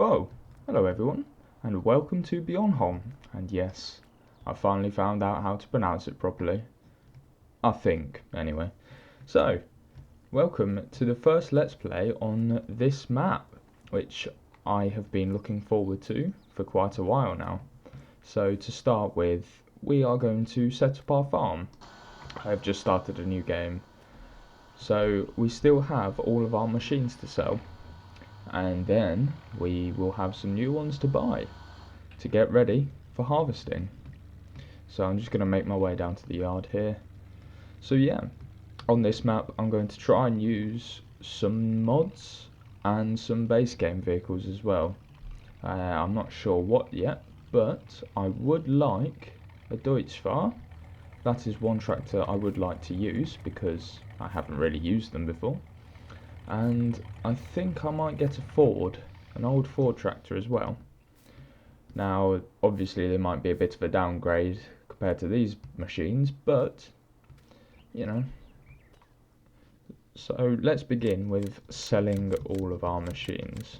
Whoa, hello everyone, and welcome to Bjornholm. And yes, I finally found out how to pronounce it properly. I think, anyway. So, welcome to the first Let's Play on this map, which I have been looking forward to for quite a while now. So, to start with, we are going to set up our farm. I have just started a new game, so we still have all of our machines to sell. And then we will have some new ones to buy to get ready for harvesting. So I'm just going to make my way down to the yard here. So yeah, on this map I'm going to try and use some mods and some base game vehicles as well. I'm not sure what yet, but I would like a Deutschfahrer. That is one tractor I would like to use because I haven't really used them before. And I think I might get a Ford, an old Ford tractor as well. Now, obviously they might be a bit of a downgrade compared to these machines, but, you know. So let's begin with selling all of our machines.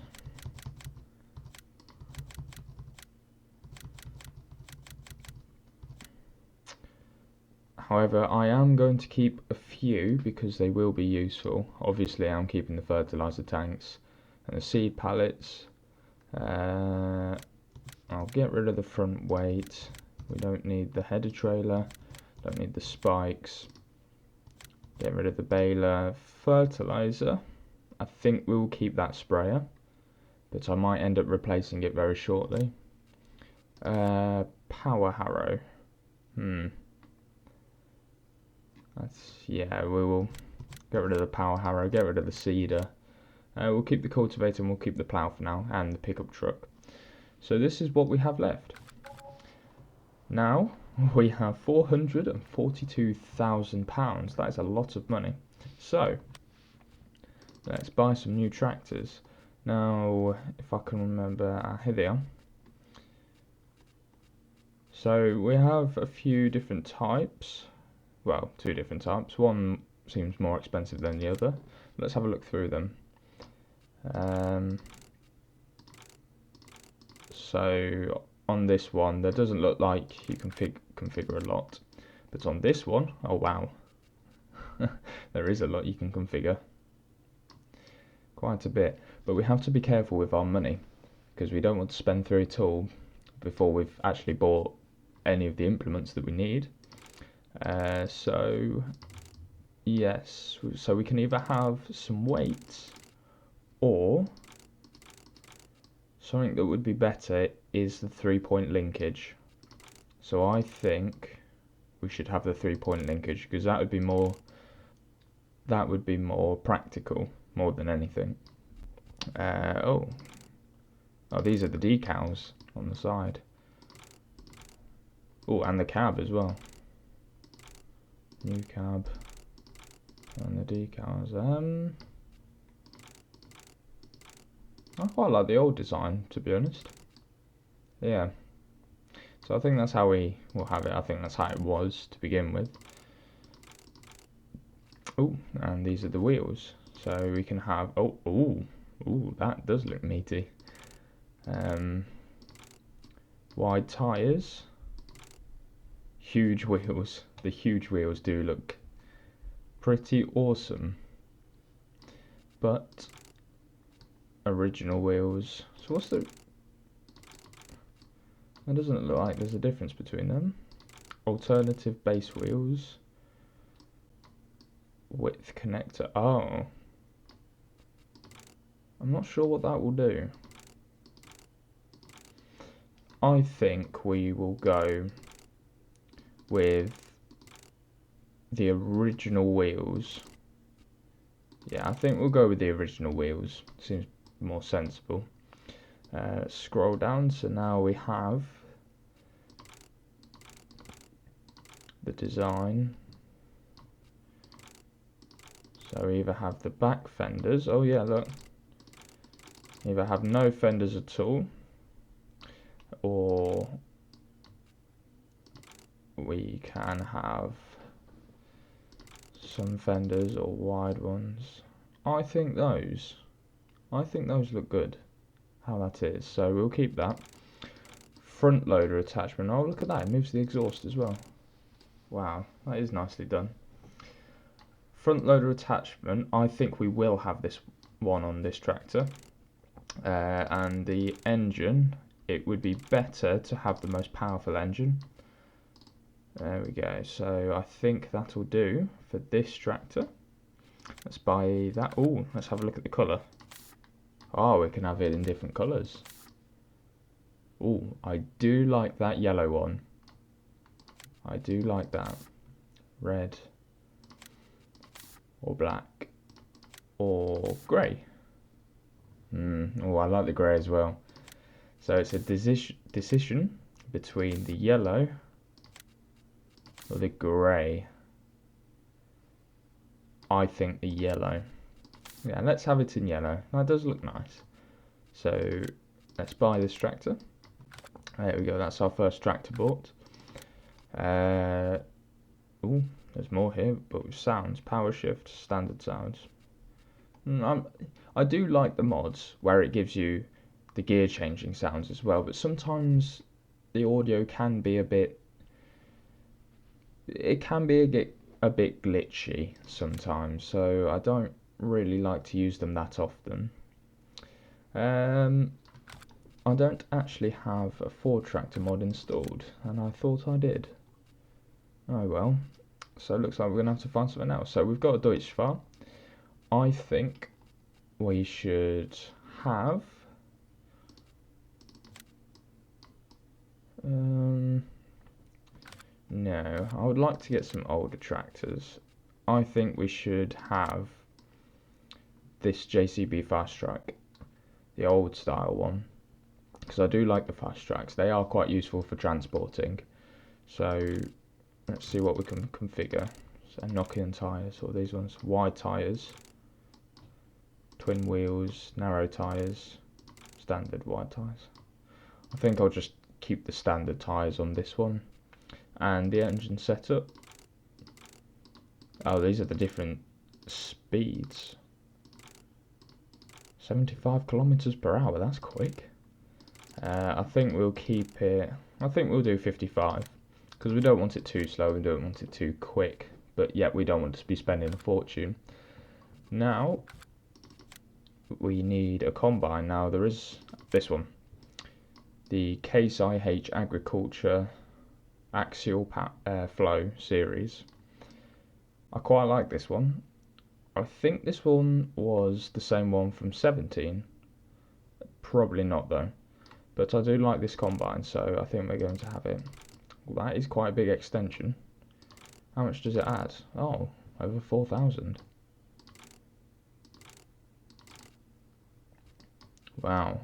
However, I am going to keep a few because they will be useful. Obviously, I'm keeping the fertilizer tanks and the seed pallets. I'll get rid of the front weight. We don't need the header trailer. Don't need the spikes. Get rid of the baler. Fertilizer. I think we will keep that sprayer, but I might end up replacing it very shortly. Power harrow. Yeah, we will get rid of the power harrow, get rid of the seeder. We'll keep the cultivator and we'll keep the plough for now, and the pickup truck. So this is what we have left. Now we have £442,000. That is a lot of money. So let's buy some new tractors. Now, if I can remember, here they are. So we have a few different types. Well, two different types. One seems more expensive than the other. Let's have a look through them. So on this one, there doesn't look like you can configure a lot, but on this one, oh wow, there is a lot you can configure. Quite a bit, but we have to be careful with our money because we don't want to spend through it all before we've actually bought any of the implements that we need. So yes, so we can either have some weights, or something that would be better is the 3-point linkage. So I think we should have the 3-point linkage because that would be more practical more than anything. Oh, these are the decals on the side. Oh, and the cab as well. New cab and the decals. I quite like the old design, to be honest. Yeah. So I think that's how we will have it. I think that's how it was to begin with. Oh, and these are the wheels. So we can have oh, that does look meaty. Wide tyres. Huge wheels. The huge wheels do look pretty awesome. But original wheels. So what's the... It doesn't look like there's a difference between them. Alternative base wheels. Width connector. Oh. I'm not sure what that will do. I think we will go with the original wheels. Yeah, I think we'll go with the original wheels. Seems more sensible. Scroll down, so now we have the design. So we either have the back fenders. Oh yeah, look. Either have no fenders at all, or we can have some fenders or wide ones. I think those look good. how that is. So we'll keep that. Front loader attachment. Oh, look at that. It moves the exhaust as well. Wow, that is nicely done. Front loader attachment. I think we will have this one on this tractor. And the engine, it would be better to have the most powerful engine. There we go. So I think that'll do for this tractor. Let's buy that. Oh, let's have a look at the colour. Oh, we can have it in different colours. Oh, I do like that yellow one. I do like that. Red. Or black. Or grey. Oh, I like the grey as well. So it's a decision between the yellow or the grey. I think the yellow. Yeah, let's have it in yellow. That does look nice. So let's buy this tractor. There we go. That's our first tractor bought. Oh, there's more here, but with sounds, power shift, standard sounds. I do like the mods where it gives you the gear changing sounds as well, but sometimes the audio can be a bit glitchy sometimes, so I don't really like to use them that often. I don't actually have a Ford tractor mod installed, and I thought I did. Oh well, so it looks like we're going to have to find something else. So we've got a Deutschfahr. I think we should have no, I would like to get some older tractors. I think we should have this JCB Fast Track, the old style one, because I do like the Fast Tracks. They are quite useful for transporting. So let's see what we can configure. So knock-in tyres, or these ones, wide tyres, twin wheels, narrow tyres, standard wide tyres. I think I'll just keep the standard tyres on this one. And the engine setup. Oh, these are the different speeds. 75 kilometers per hour, that's quick. I think we'll keep it, I think we'll do 55. Because we don't want it too slow, we don't want it too quick. But yet we don't want to be spending a fortune. Now, we need a combine. Now there is this one. The Case IH Agriculture Axial Flow series. I quite like this one. I think this one was the same one from 17. Probably not though. But I do like this combine, so I think we're going to have it. Well, that is quite a big extension. How much does it add? Oh, over 4,000. Wow.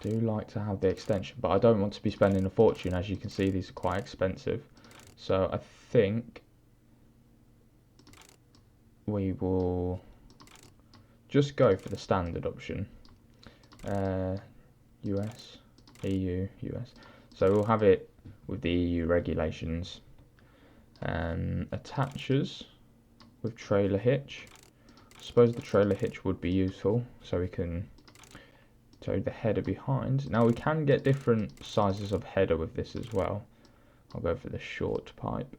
Do like to have the extension, but I don't want to be spending a fortune. As you can see, these are quite expensive, so I think we will just go for the standard option. US, EU, US. So we'll have it with the EU regulations. Attachers with trailer hitch. I suppose the trailer hitch would be useful, so we can tow the header behind. Now we can get different sizes of header with this as well. I'll go for the short pipe.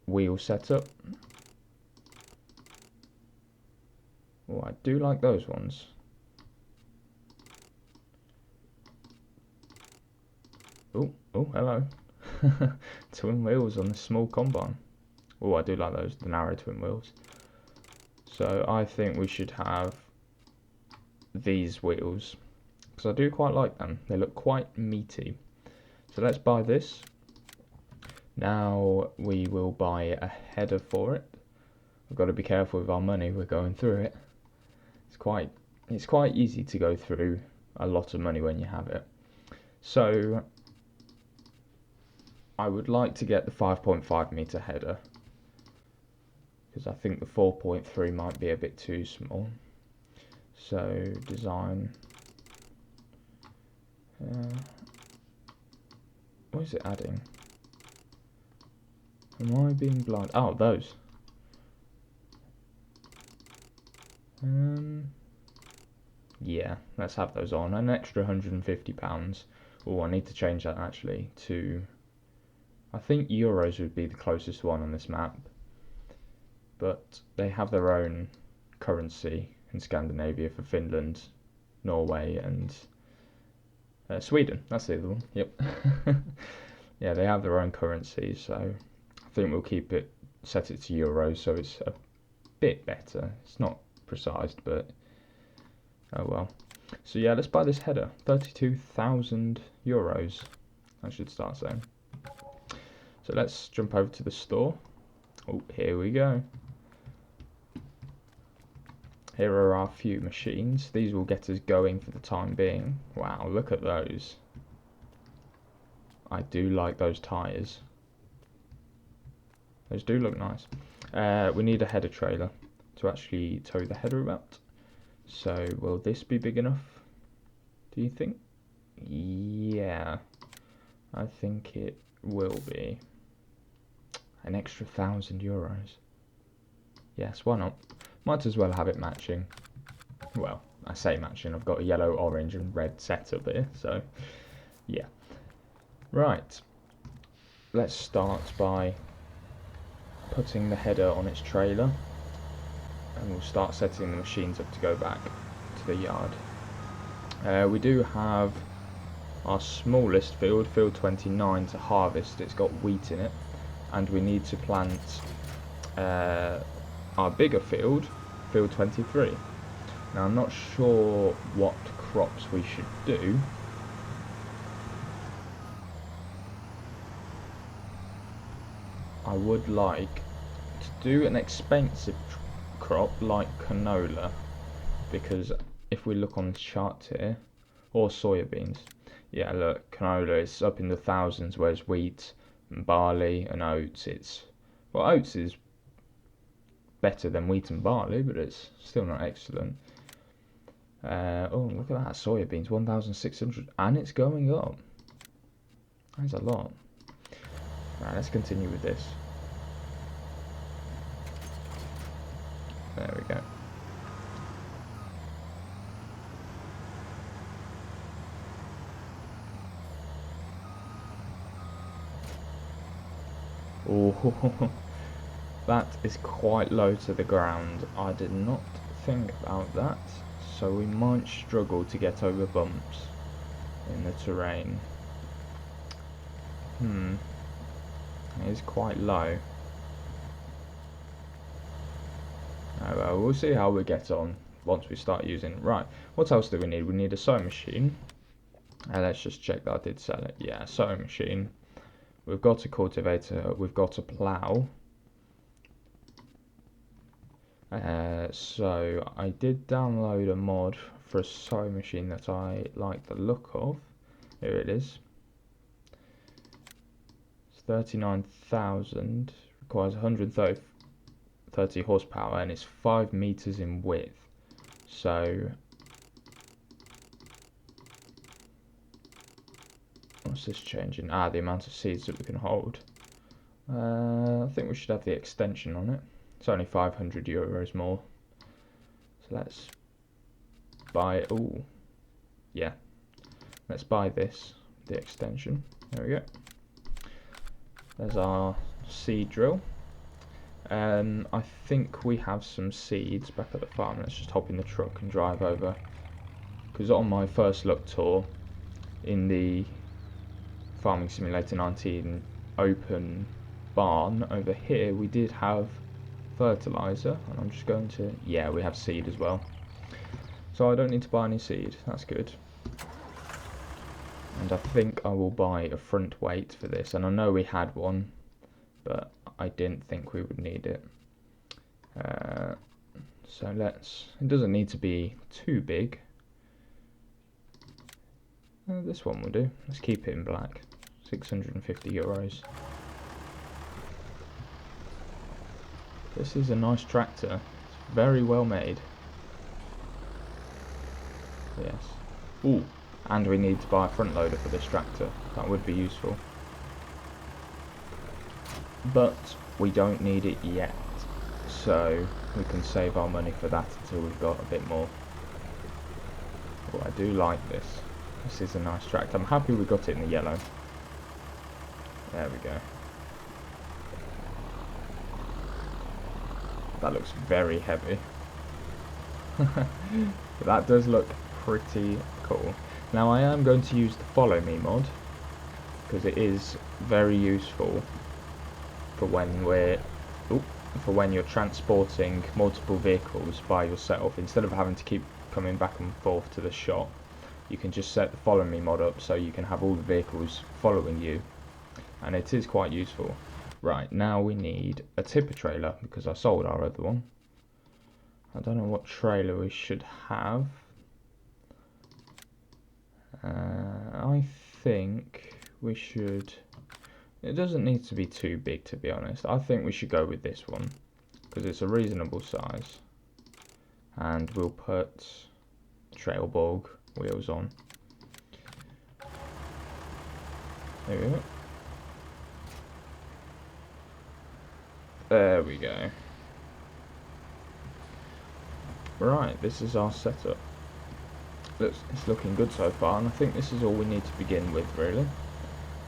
Wheel setup. Oh, I do like those ones. Oh, hello. Twin wheels on this small combine. Oh, I do like those, the narrow twin wheels. So I think we should have these wheels, because I do quite like them. They look quite meaty. So let's buy this. Now we will buy a header for it. We've got to be careful with our money. We're going through it. It's quite easy to go through a lot of money when you have it. So I would like to get the 5.5 meter header, because I think the 4.3 might be a bit too small. So design. What is it adding? Am I being blind? Oh, those. Yeah, let's have those on. An extra £150. Oh, I need to change that actually to... I think euros would be the closest one on this map. But they have their own currency in Scandinavia for Finland, Norway and Sweden. That's the other one. Yep. Yeah, they have their own currency, so I think we'll keep it, set it to euros, so it's a bit better. It's not precise, but oh well. So yeah, let's buy this header. 32,000 euros. I should start saying. So let's jump over to the store. Oh, here we go. Here are our few machines. These will get us going for the time being. Wow, look at those. I do like those tyres. Those do look nice. We need a header trailer to actually tow the header about. So will this be big enough, do you think? Yeah, I think it will be. An extra €1,000. Yes, why not? Might as well have it matching. Well, I say matching, I've got a yellow, orange and red setup here, so yeah. Right, let's start by putting the header on its trailer and we'll start setting the machines up to go back to the yard. We do have our smallest field, field 29, to harvest. It's got wheat in it, and we need to plant our bigger field, field 23. Now I'm not sure what crops we should do. I would like to do an expensive crop like canola, because if we look on the chart here, or soybeans, yeah, look, canola is up in the thousands, whereas wheat and barley and oats, well, oats is better than wheat and barley, but it's still not excellent. Oh, look at that, soybeans, 1,600, and it's going up. That's a lot. Right, let's continue with this. There we go. Oh, that is quite low to the ground. I did not think about that, so we might struggle to get over bumps in the terrain. It is quite low. Oh, well, we'll see how we get on once we start using it. Right, what else do we need? We need a sewing machine. Let's just check that I did sell it. Yeah, sewing machine. We've got a cultivator. We've got a plough. So I did download a mod for a sewing machine that I like the look of. Here it is. It's 39,000. Requires 130 horsepower and it's 5 meters in width. So what's this changing? The amount of seeds that we can hold. I think we should have the extension on it. It's only 500 euros more. So let's buy, oh, yeah. Let's buy this, the extension. There we go. There's our seed drill. I think we have some seeds back at the farm. Let's just hop in the truck and drive over. Because on my first look tour in the Farming Simulator 19 open barn over here, we did have fertilizer, and I'm just going to, yeah, we have seed as well, so I don't need to buy any seed. That's good. And I think I will buy a front weight for this, and I know we had one, but I didn't think we would need it. So it doesn't need to be too big. This one will do. Let's keep it in black. 650 euros. This is a nice tractor. It's very well made. Yes. Ooh, and we need to buy a front loader for this tractor. That would be useful. but we don't need it yet, so we can save our money for that until we've got a bit more. Oh, I do like this. This is a nice tractor. I'm happy we got it in the yellow. There we go. That looks very heavy. But that does look pretty cool. Now I am going to use the follow me mod, because it is very useful for when you're transporting multiple vehicles by yourself. Instead of having to keep coming back and forth to the shop, you can just set the follow me mod up so you can have all the vehicles following you, and it is quite useful. Right, now we need a tipper trailer because I sold our other one. I don't know what trailer we should have. I think we should... It doesn't need to be too big, to be honest. I think we should go with this one because it's a reasonable size. And we'll put Trailborg wheels on. There we go. There we go. Right, this is our setup. It's looking good so far, and I think this is all we need to begin with, really.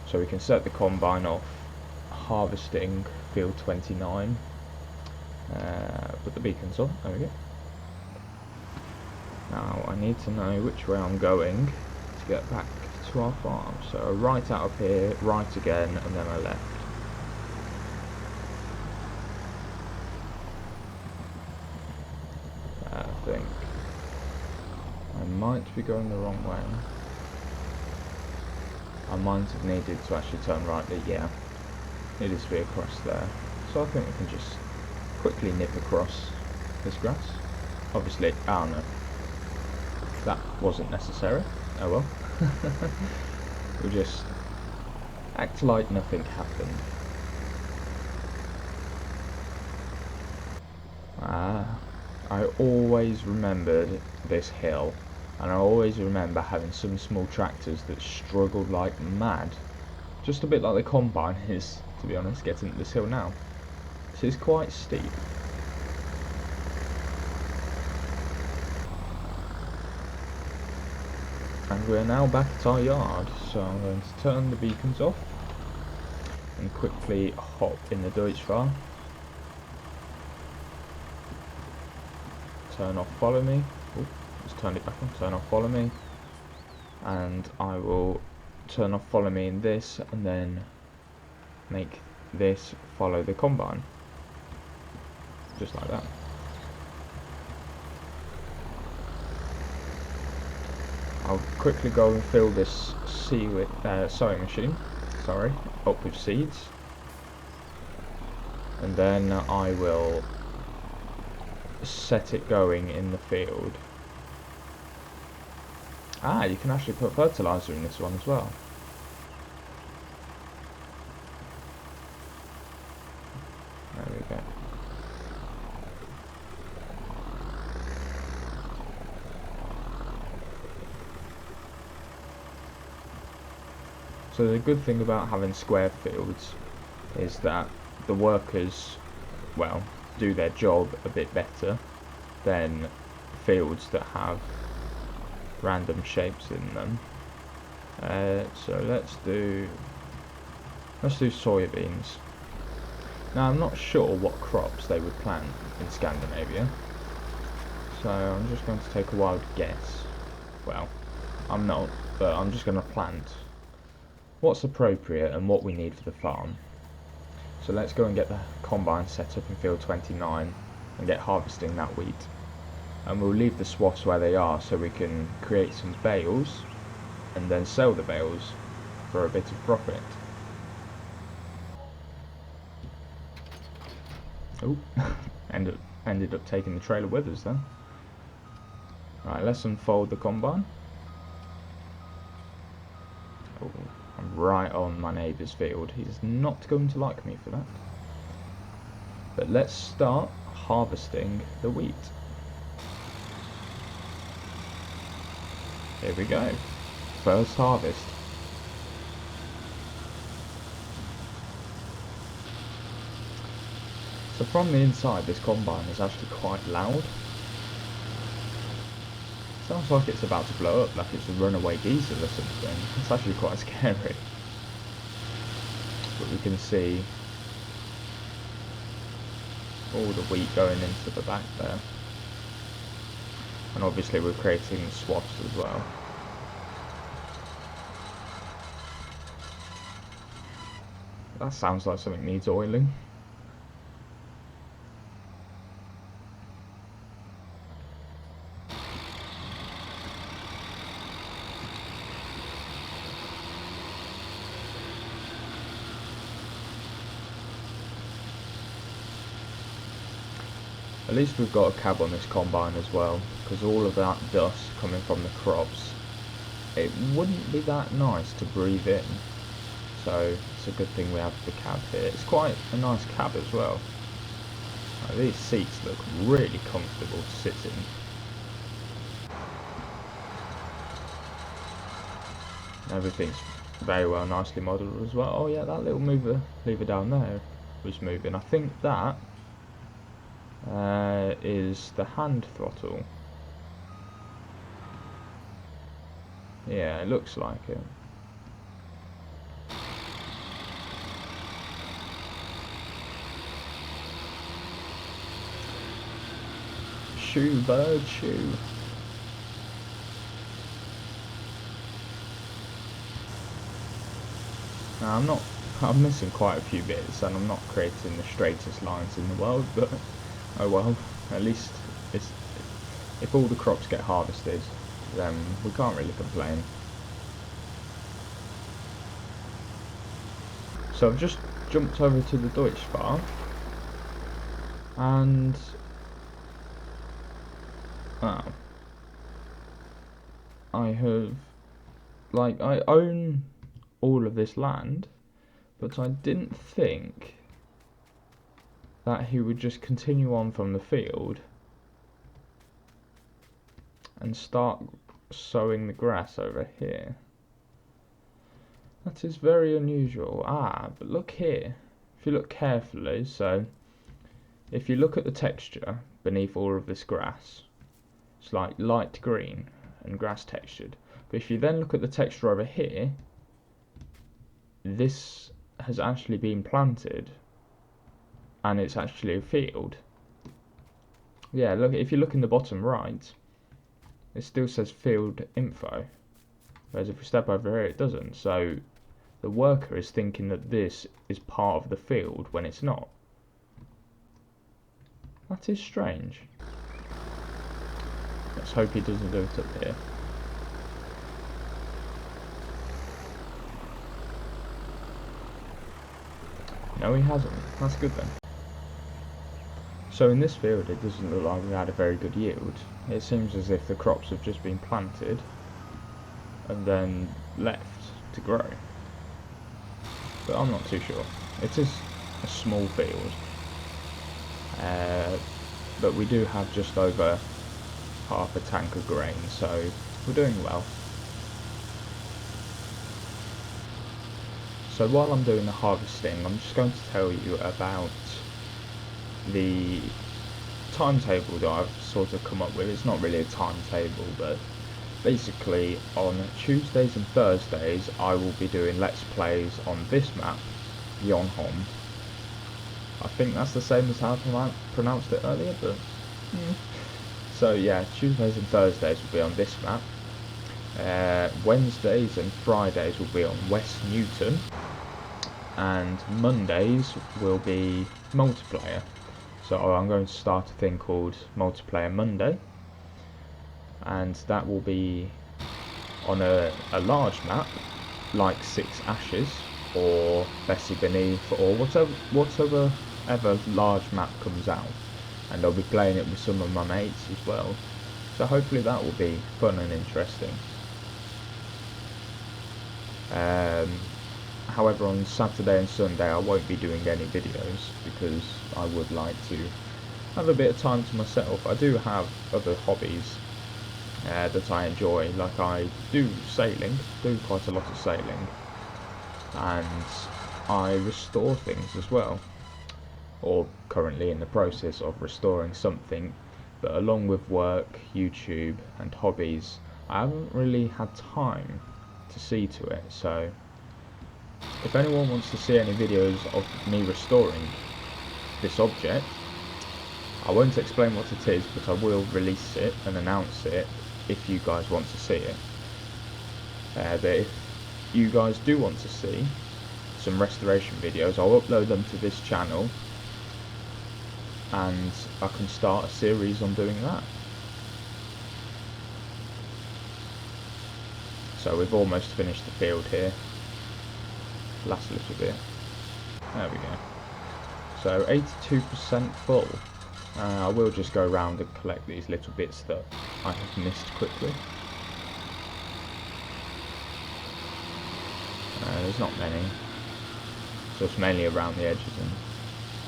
So we can set the combine off harvesting field 29. Put the beacons on, there we go. Now I need to know which way I'm going to get back to our farm. So a right out of here, right again, and then a left. I think I might be going the wrong way. I might have needed to actually turn right, but yeah, needed to be across there. So I think we can just quickly nip across this grass. Obviously, oh no, that wasn't necessary. Oh well. We'll just act like nothing happened. I always remembered this hill, and I always remember having some small tractors that struggled like mad. Just a bit like the combine is, to be honest, getting up this hill now. This is quite steep. And we're now back at our yard, so I'm going to turn the beacons off and quickly hop in the Deutschfahrer. Turn off follow me. Ooh, just turn it back on. Turn off follow me, and I will turn off follow me in this, and then make this follow the combine, just like that. I'll quickly go and fill this sowing machine, up with seeds, and then I will set it going in the field. Ah, you can actually put fertilizer in this one as well. There we go. So the good thing about having square fields is that the workers, well, do their job a bit better than fields that have random shapes in them. So let's do soybeans. Now I'm not sure what crops they would plant in Scandinavia, so I'm just going to take a wild guess. Well, I'm not, but I'm just going to plant what's appropriate and what we need for the farm. So let's go and get the combine set up in field 29 and get harvesting that wheat. And we'll leave the swaths where they are so we can create some bales and then sell the bales for a bit of profit. Oh, ended up taking the trailer with us then. Right, let's unfold the combine. Oh, I'm right on my neighbour's field. He's not going to like me for that. But let's start harvesting the wheat. Here we go. First harvest. So from the inside, this combine is actually quite loud. Sounds like it's about to blow up, like it's a runaway diesel or something. It's actually quite scary. But we can see all the wheat going into the back there. And obviously we're creating swaths as well. That sounds like something needs oiling. At least we've got a cab on this combine as well, because all of that dust coming from the crops, it wouldn't be that nice to breathe in. So it's a good thing we have the cab here. It's quite a nice cab as well. Like, these seats look really comfortable to sit in. Everything's very well nicely modelled as well. Oh yeah, that little lever down there was moving. I think that is the hand throttle. Yeah, it looks like it. Shoo, bird, shoo. Now I'm missing quite a few bits, and I'm not creating the straightest lines in the world, but oh well, at least if all the crops get harvested, then we can't really complain. So I've just jumped over to the Deutsch farm, and I own all of this land, but I didn't think that he would just continue on from the field and start sowing the grass over here. That is very unusual. But look here. If you look carefully, so if you look at the texture beneath all of this grass, it's like light green and grass textured. But if you then look at the texture over here, this has actually been planted and it's actually a field. Yeah, look, if you look in the bottom right, it still says field info, whereas if we step over here it doesn't. So the worker is thinking that this is part of the field when it's not. That is strange. Let's hope he doesn't do it up here. No, he hasn't. That's good then. So in this field it doesn't look like we had a very good yield. It seems as if the crops have just been planted and then left to grow. But I'm not too sure. It is a small field. But we do have just over half a tank of grain, so we're doing well. So while I'm doing the harvesting, I'm just going to tell you about the timetable that I've sort of come up with. It's not really a timetable, but basically on Tuesdays and Thursdays I will be doing Let's Plays on this map, Bjornholm. I think that's the same as how I pronounced it earlier, but so yeah, Tuesdays and Thursdays will be on this map. Wednesdays and Fridays will be on West Newton, and Mondays will be multiplayer. So I'm going to start a thing called Multiplayer Monday, and that will be on a large map like Six Ashes or Bessie Beneath or whatever large map comes out, and I'll be playing it with some of my mates as well. So hopefully that will be fun and interesting. However, on Saturday and Sunday I won't be doing any videos because I would like to have a bit of time to myself. I do have other hobbies that I enjoy, like I do sailing, do quite a lot of sailing, and I restore things as well. or currently in the process of restoring something, but along with work, YouTube and hobbies, I haven't really had time to see to it. So if anyone wants to see any videos of me restoring this object, I won't explain what it is, but I will release it and announce it if you guys want to see it. But if you guys do want to see some restoration videos, I'll upload them to this channel and I can start a series on doing that. So we've almost finished the field here. Last little bit. There we go. So 82% full. I will just go around and collect these little bits that I have missed quickly. There's not many. So it's mainly around the edges and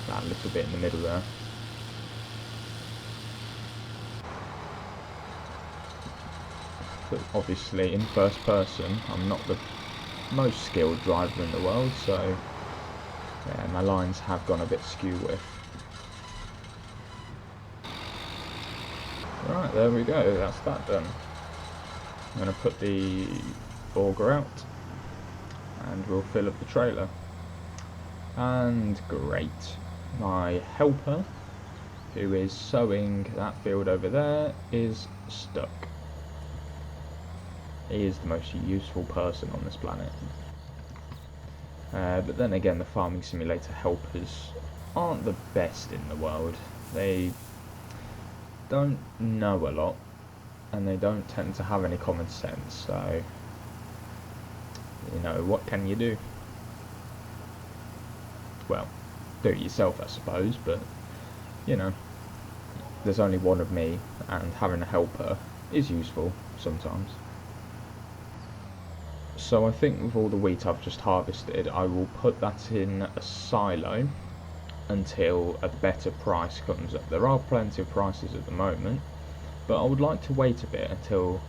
that little bit in the middle there. But obviously in first person I'm not the most skilled driver in the world, so yeah, my lines have gone a bit skew with. Right, there we go, that's that done. I'm going to put the auger out and we'll fill up the trailer. And great, my helper, who is sowing that field over there, is stuck. He is the most useful person on this planet. But then again, the farming simulator helpers aren't the best in the world. They don't know a lot, and they don't tend to have any common sense, so, you know, what can you do? Well, do it yourself, I suppose, but, you know, there's only one of me, and having a helper is useful sometimes. So I think with all the wheat I've just harvested, I will put that in a silo until a better price comes up. There are plenty of prices at the moment, but I would like to wait a bit until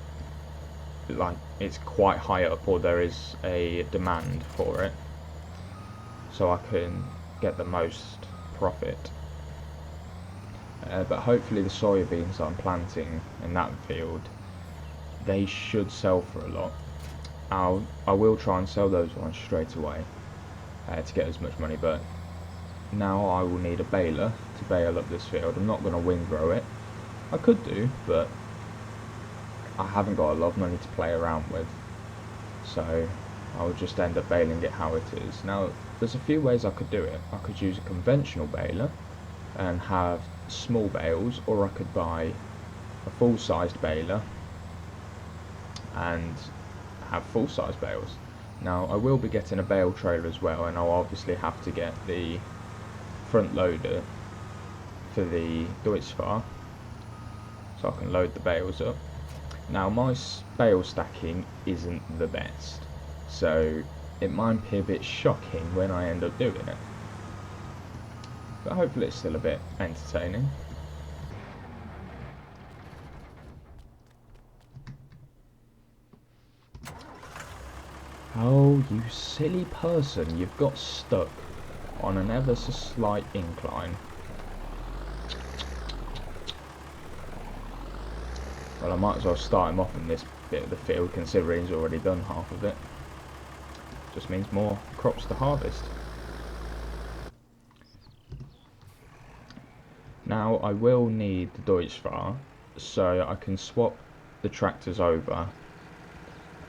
like it's quite high up or there is a demand for it, so I can get the most profit. But hopefully the soybeans that I'm planting in that field, they should sell for a lot. I will try and sell those ones straight away to get as much money, but now I will need a baler to bale up this field. I'm not going to windrow it. I could do, but I haven't got a lot of money to play around with, so I'll just end up baling it how it is. Now there's a few ways I could do it. I could use a conventional baler and have small bales, or I could buy a full-sized baler and have full-size bales. Now I will be getting a bale trailer as well, and I'll obviously have to get the front loader for the Deutschfahrer so I can load the bales up. Now my bale stacking isn't the best, so it might be a bit shocking when I end up doing it, but hopefully it's still a bit entertaining. Oh, you silly person, you've got stuck on an ever so slight incline. Well, I might as well start him off in this bit of the field, considering he's already done half of it. Just means more crops to harvest. Now I will need the Deutschfahrer, so I can swap the tractors over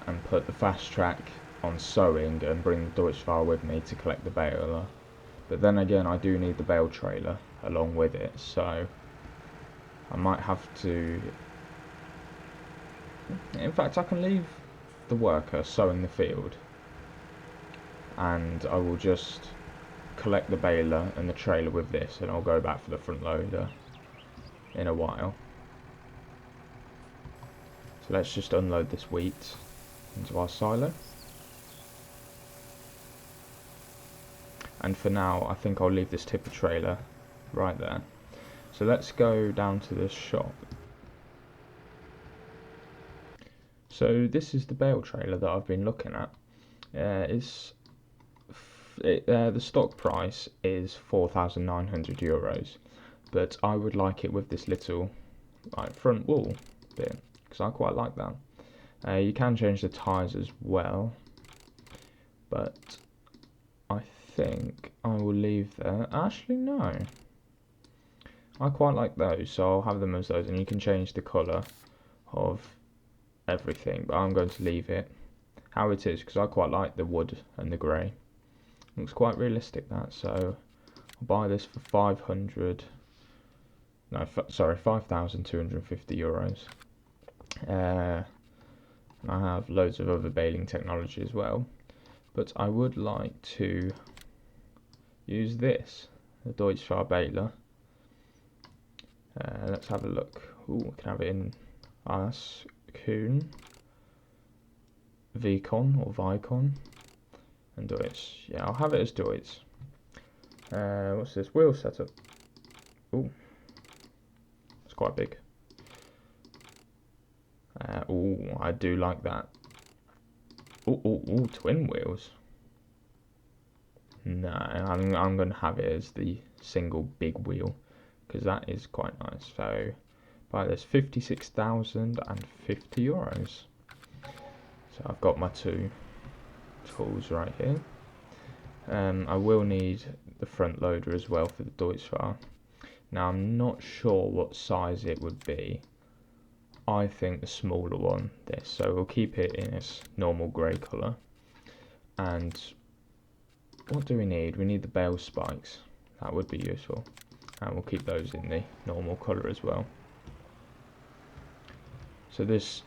and put the fast track on sowing and bring the Deutschfahrer with me to collect the baler. But then again, I do need the bale trailer along with it, so I might have to... In fact, I can leave the worker sowing the field, and I will just collect the baler and the trailer with this, and I'll go back for the front loader in a while. So let's just unload this wheat into our silo. And for now, I think I'll leave this tipper trailer right there. So let's go down to the shop. So this is the bale trailer that I've been looking at. It's the stock price is €4,900, but I would like it with this little like front wall bit because I quite like that. You can change the tyres as well, but I think I will leave that. Actually, no. I quite like those, so I'll have them as those, and you can change the colour of everything, but I'm going to leave it how it is because I quite like the wood and the grey. Looks quite realistic, that, so I'll buy this for €5,250. I have loads of other baling technology as well, but I would like to use this, the Deutsche baler. Let's have a look. Ooh, we can have it in Kuhn, Vicon or Vicon, and Deutsch. Yeah, I'll have it as Deutsch. What's this wheel setup? Ooh, it's quite big. Ooh, I do like that. Ooh, twin wheels. No, I'm going to have it as the single big wheel because that is quite nice. So, buy this €56,050. So I've got my two tools right here. I will need the front loader as well for the Deutschfahr. Now I'm not sure what size it would be. I think the smaller one, this, so we'll keep it in its normal grey colour. And what do we need? We need the bale spikes, that would be useful, and we'll keep those in the normal colour as well. So this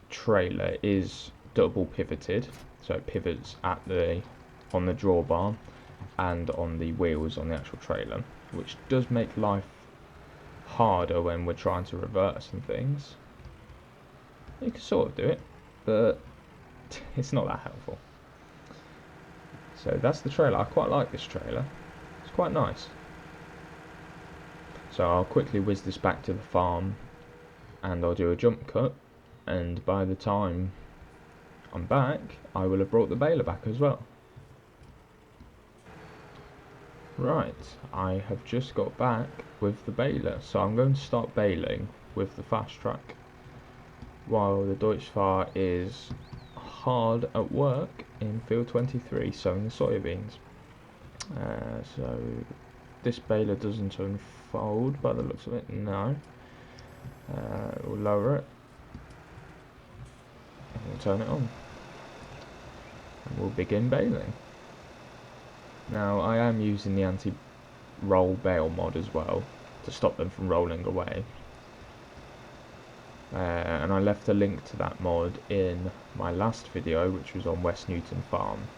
trailer is double pivoted, so it pivots at on the drawbar and on the wheels on the actual trailer, which does make life harder when we're trying to reverse and things. You can sort of do it, but it's not that helpful. So that's the trailer. I quite like this trailer. It's quite nice. So I'll quickly whiz this back to the farm and I'll do a jump cut, and by the time I'm back I will have brought the baler back as well. Right, I have just got back with the baler, so I'm going to start baling with the fast track while the Deutschfahr is hard at work in field 23 sowing the soybeans. So this baler doesn't unfold by the looks of it, no. We'll lower it and we'll turn it on and we'll begin baling. Now I am using the anti-roll bale mod as well to stop them from rolling away. And I left a link to that mod in my last video, which was on West Newton Farm.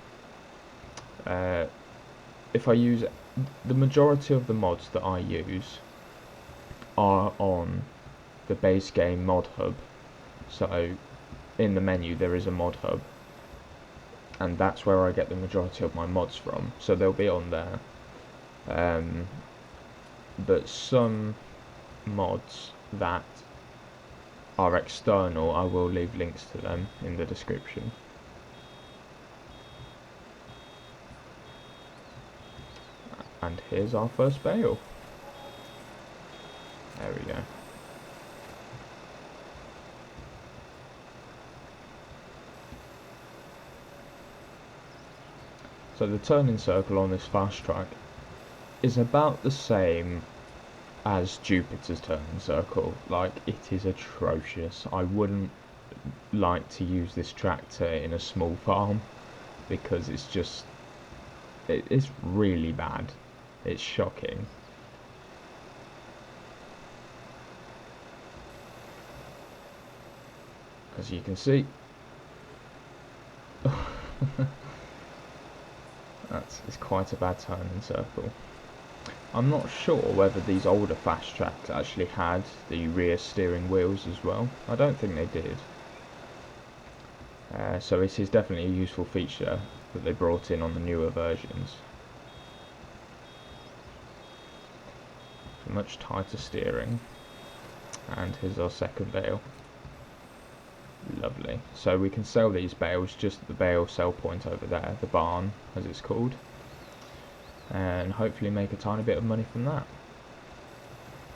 If I use the majority of the mods that I use are on the base game mod hub, so in the menu there is a mod hub, and that's where I get the majority of my mods from, so they'll be on there. But some mods that are external, I will leave links to them in the description. And here's our first bale. There we go. So the turning circle on this fast track is about the same as Jupiter's turning circle. Like, it is atrocious. I wouldn't like to use this tractor in a small farm because it's just, it's really bad. It's shocking. As you can see, it's quite a bad turning circle. I'm not sure whether these older fast tracks actually had the rear steering wheels as well. I don't think they did. So this is definitely a useful feature that they brought in on the newer versions. So much tighter steering. And here's our second bale. Lovely. So we can sell these bales just at the bale sell point over there, the barn as it's called. and hopefully make a tiny bit of money from that.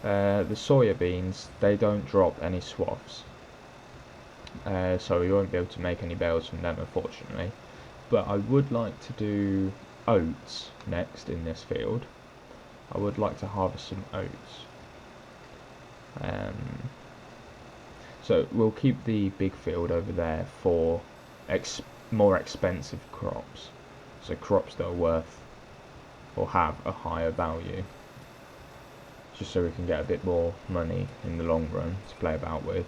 The soya beans, they don't drop any swaths, so we won't be able to make any bales from them, unfortunately. But I would like to do oats next in this field. I would like to harvest some oats. So we'll keep the big field over there for more expensive crops. So crops that are worth or have a higher value. Just so we can get a bit more money in the long run to play about with.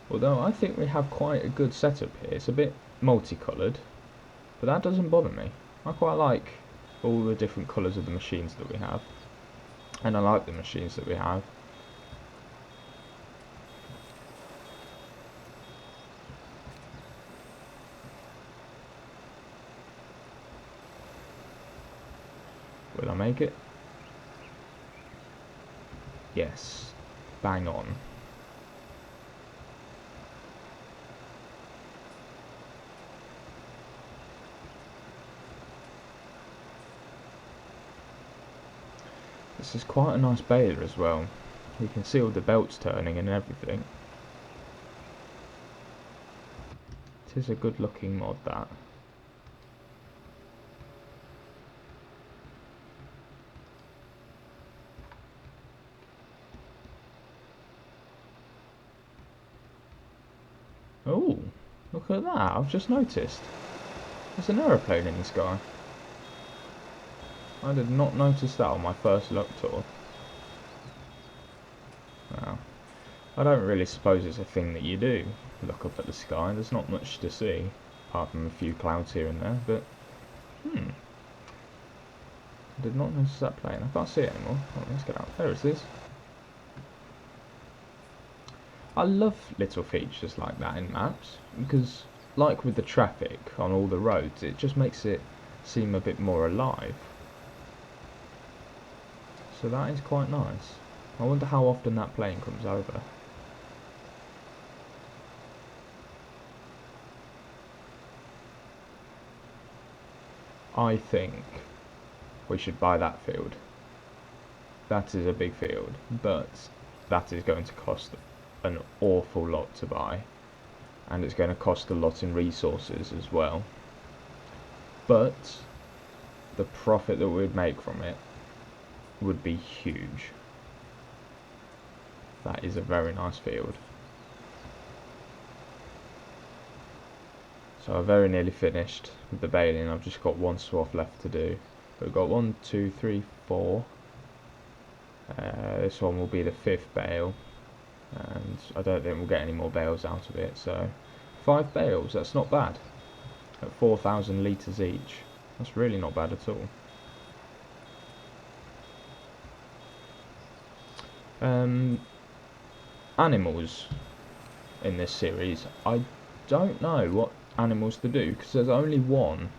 Although I think we have quite a good setup here. It's a bit multicoloured, but that doesn't bother me. I quite like all the different colours of the machines that we have. And I like the machines that we have. Will I make it? Yes. Bang on. This is quite a nice baler as well. You can see all the belts turning and everything. It is a good looking mod, that. Oh, look at that, I've just noticed. There's an aeroplane in the sky. I did not notice that on my first look tour. Well, I don't really suppose it's a thing that you do, look up at the sky. There's not much to see, apart from a few clouds here and there, but I did not notice that plane. I can't see it anymore. Oh, let's get out. There it is. I love little features like that in maps, because like with the traffic on all the roads, it just makes it seem a bit more alive. So that is quite nice. I wonder how often that plane comes over. I think we should buy that field. That is a big field, but that is going to cost an awful lot to buy, and it's going to cost a lot in resources as well, but the profit that we'd make from it would be huge. That is a very nice field. So I've very nearly finished with the baling. I've just got one swath left to do. We've got 1, 2, 3, 4. This one will be the 5th bale, and I don't think we'll get any more bales out of it. So 5 bales, that's not bad. At 4,000 litres each, that's really not bad at all. Animals in this series, I don't know what animals to do, because there's only one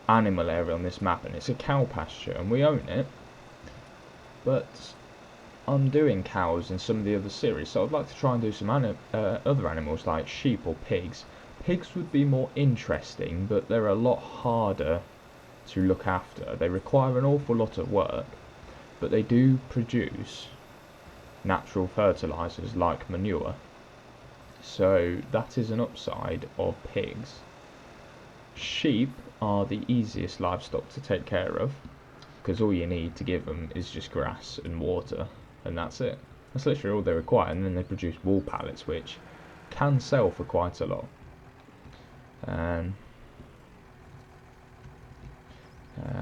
animal area on this map, and it's a cow pasture, and we own it, but I'm doing cows in some of the other series, so I'd like to try and do some other animals like sheep or pigs. Pigs would be more interesting, but they're a lot harder to look after. They require an awful lot of work, but they do produce natural fertilizers like manure. So that is an upside of pigs. Sheep are the easiest livestock to take care of, because all you need to give them is just grass and water, and that's it. That's literally all they require, and then they produce wool pallets, which can sell for quite a lot.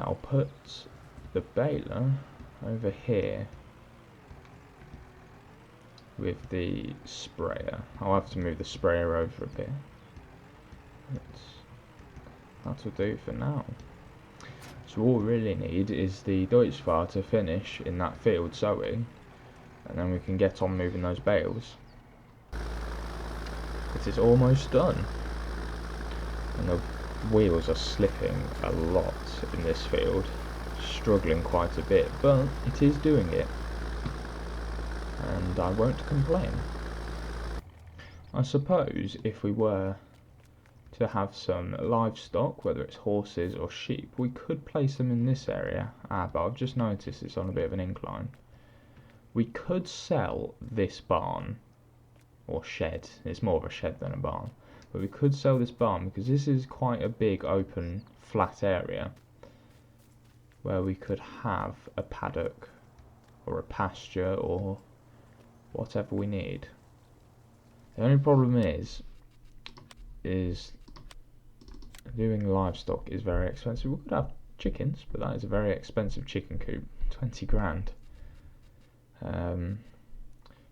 I'll put the baler over here with the sprayer. I'll have to move the sprayer over a bit. That'll do for now. So all we really need is the Deutschfahrer to finish in that field sowing, and then we can get on moving those bales. It is almost done. And the wheels are slipping a lot in this field, struggling quite a bit, but it is doing it, and I won't complain. I suppose if we were to have some livestock, whether it's horses or sheep, we could place them in this area. But I've just noticed it's on a bit of an incline. We could sell this barn, or shed. It's more of a shed than a barn. But we could sell this barn because this is quite a big open flat area where we could have a paddock or a pasture or whatever we need. The only problem is doing livestock is very expensive. We could have chickens, but that is a very expensive chicken coop, 20 grand.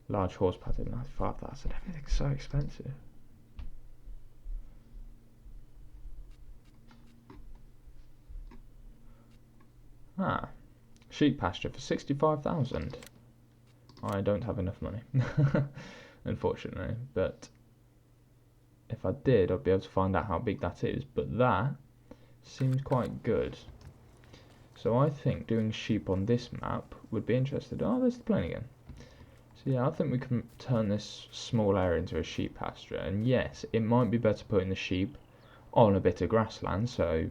Large horse paddock, 95,000. Everything's so expensive. Sheep pasture for 65,000. I don't have enough money, unfortunately. But if I did, I'd be able to find out how big that is. But that seems quite good. So I think doing sheep on this map would be interesting. Oh, there's the plane again. So yeah, I think we can turn this small area into a sheep pasture. And yes, it might be better putting the sheep on a bit of grassland so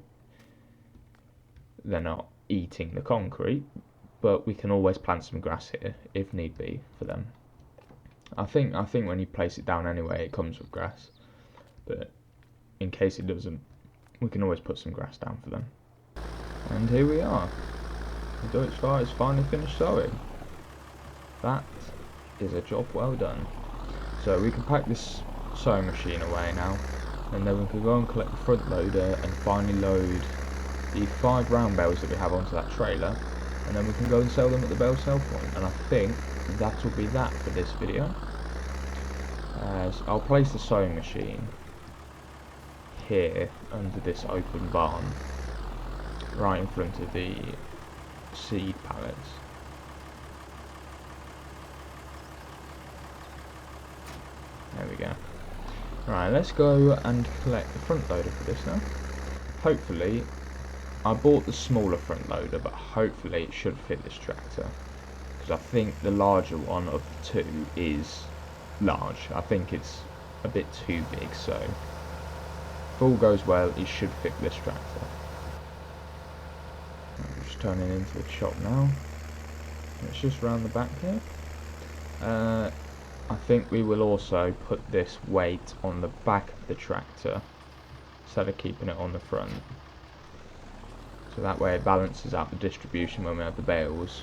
they're not eating the concrete, but we can always plant some grass here if need be for them. I think when you place it down anyway, it comes with grass, but in case it doesn't, we can always put some grass down for them. And here we are. The Deutsch fire is finally finished sowing. That is a job well done. So we can pack this sowing machine away now, and then we can go and collect the front loader and finally load the 5 round bales that we have onto that trailer, and then we can go and sell them at the bale sell point. And I think that will be that for this video. So I'll place the sowing machine here under this open barn, right in front of the seed pallets. There we go. Right, let's go and collect the front loader for this now. Hopefully, I bought the smaller front loader, but hopefully it should fit this tractor, because I think the larger one of the two is large. I think it's a bit too big, so if all goes well, it should fit this tractor. I'm just turning into the shop now. It's just round the back here. I think we will also put this weight on the back of the tractor instead of keeping it on the front. So that way it balances out the distribution when we have the bales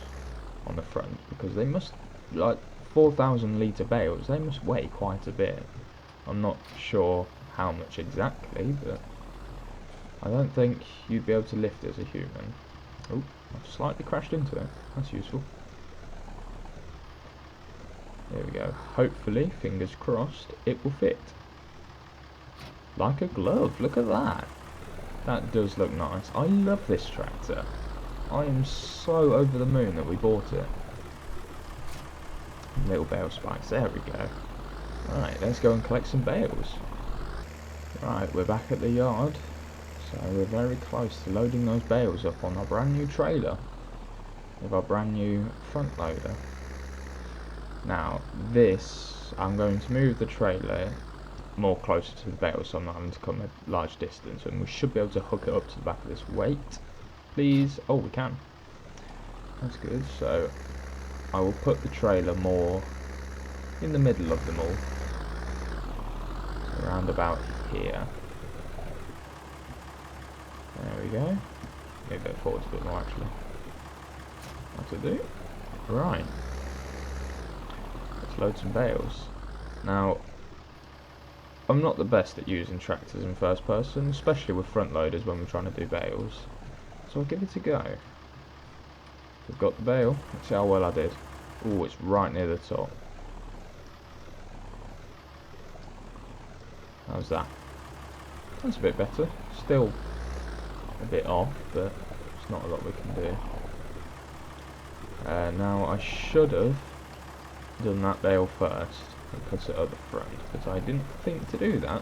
on the front, because they must, like 4,000 litre bales, they must weigh quite a bit. I'm not sure how much exactly, but I don't think you'd be able to lift it as a human. Oh, I've slightly crashed into it. That's useful. There we go. Hopefully, fingers crossed, it will fit. Like a glove, look at that. That does look nice. I love this tractor. I am so over the moon that we bought it. Little bale spikes, there we go. Right, let's go and collect some bales. Right, we're back at the yard. So we're very close to loading those bales up on our brand new trailer with our brand new front loader. Now this, I'm going to move the trailer more closer to the bale so I'm not having to come a large distance, and we should be able to hook it up to the back of this. Wait, please. Oh, we can. That's good. So I will put the trailer more in the middle of them all, around about here. There we go. Maybe go forwards a bit more actually. That'll do. Right. Let's load some bales. Now, I'm not the best at using tractors in first person, especially with front loaders when we're trying to do bales. So I'll give it a go. We've got the bale. Let's see how well I did. Oh, it's right near the top. How's that? That's a bit better. Still a bit off, but it's not a lot we can do. Now I should have done that bale first and put it at the front, but I didn't think to do that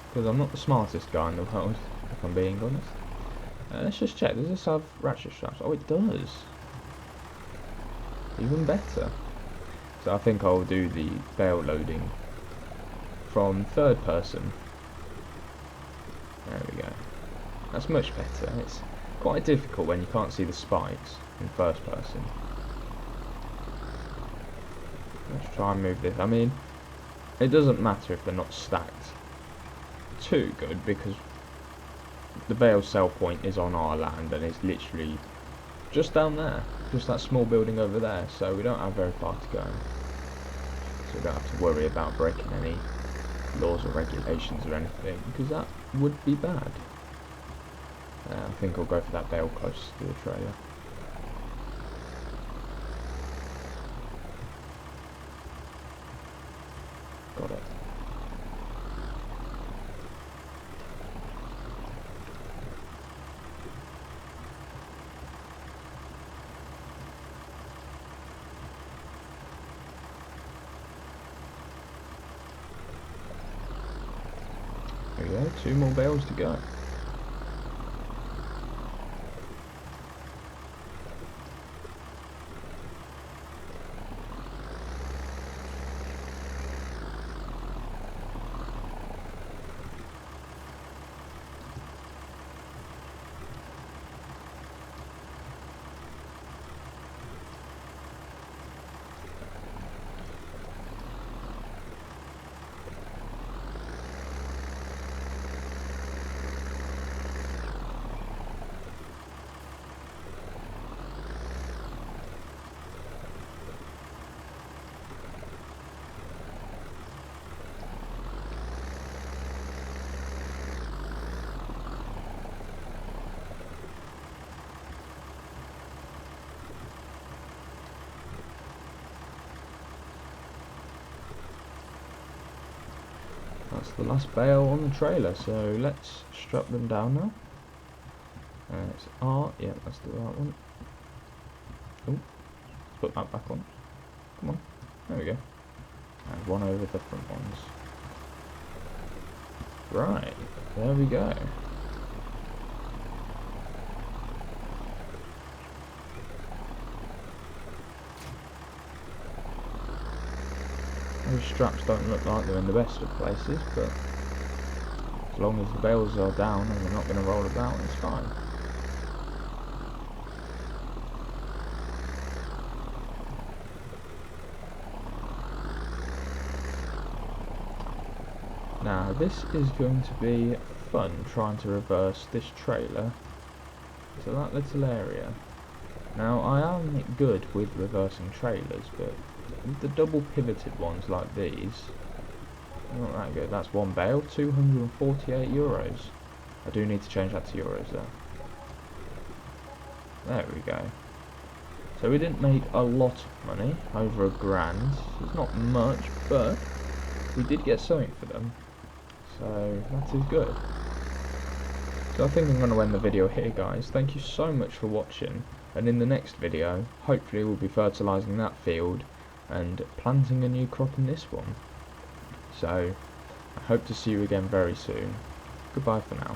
because I'm not the smartest guy in the world, if I'm being honest. Let's just check. Does this have ratchet straps? Oh, it does. Even better. So I think I'll do the bale loading from third person That's much better. It's quite difficult when you can't see the spikes in first person. Let's try and move this. I mean, it doesn't matter if they're not stacked too good, because the bale sell point is on our land and it's literally just down there, just that small building over there, so we don't have very far to go, so we don't have to worry about breaking any laws or regulations or anything, because that would be bad. I think I'll go for that bale close to the trailer. Got it. There we go, 2 more bales to go. That's the last bale on the trailer, so let's strap them down now. It's R, yeah, that's the right one. Oh, let's put that back on. Come on, there we go. And one over the front ones. Right, there we go. Those straps don't look like they're in the best of places, but as long as the bales are down and they're not going to roll about, it's fine. Now this is going to be fun, trying to reverse this trailer to that little area. Now I am good with reversing trailers, but the double pivoted ones like these, not that good. That's one bale, 248 euros. I do need to change that to euros though. There we go. So we didn't make a lot of money, over £1,000. It's not much, but we did get something for them. So that is good. So I think I'm going to end the video here, guys. Thank you so much for watching, and in the next video hopefully we'll be fertilising that field and planting a new crop in this one. So I hope to see you again very soon. Goodbye for now.